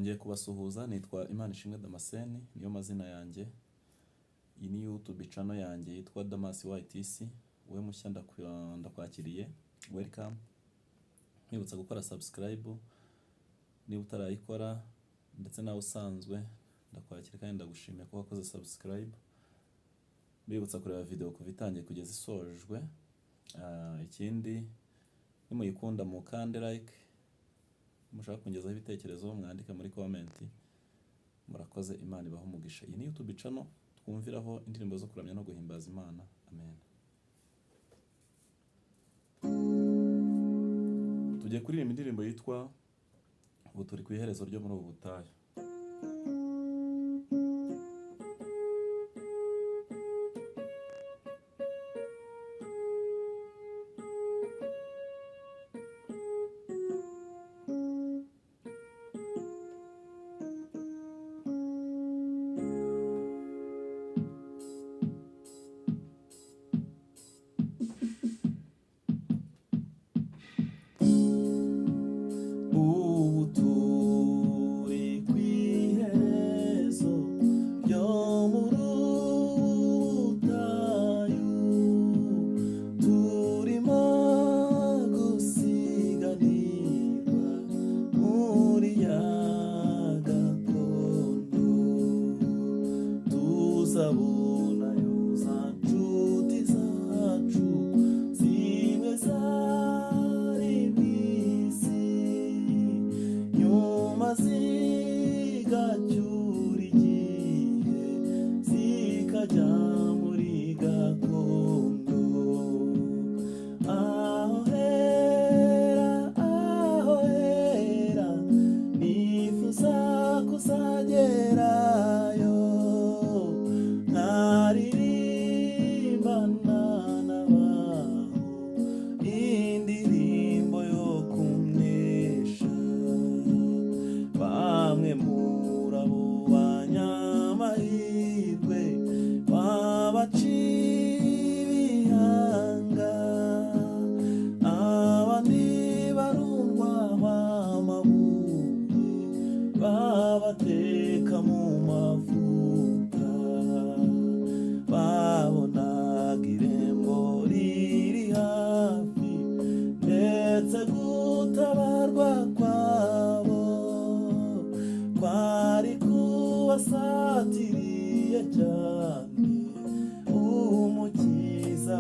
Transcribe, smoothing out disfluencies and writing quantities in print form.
Ngiye kubasuhuza, nitwa Imanishimwe Damascene, niyo mazina yanjye. Iyi ni YouTube channel yanjye yitwa Damas YTC. Wowe mushya ndakwakiriye, welcome. Nibutsa gukora subscribe niba utarayikora, ndetse nawe usanzwe ndakwakira kandi ndagushimiye ko wakoze subscribe. Bibutsa kureba video kuva itangiye kugeza isojwe. Ikindi nimuyikunda mukande like, mushaka kungezaho ibitekerezo mwandika muri comment. Murakoze, Imana ibaho umugisha. Iyi ni YouTube channel twumviraho indirimbo zo kuramya no guhimbaza Imana. Amen. Tugiye kuririmba indirimbo yitwa ubu turi ku iherezo ryo muri ubu butayu. Babateka mu mavuta, babonaga irembo riri hafi, ndetse gutabarwa kwabo kwari kubasatiriye cyane. Umukiza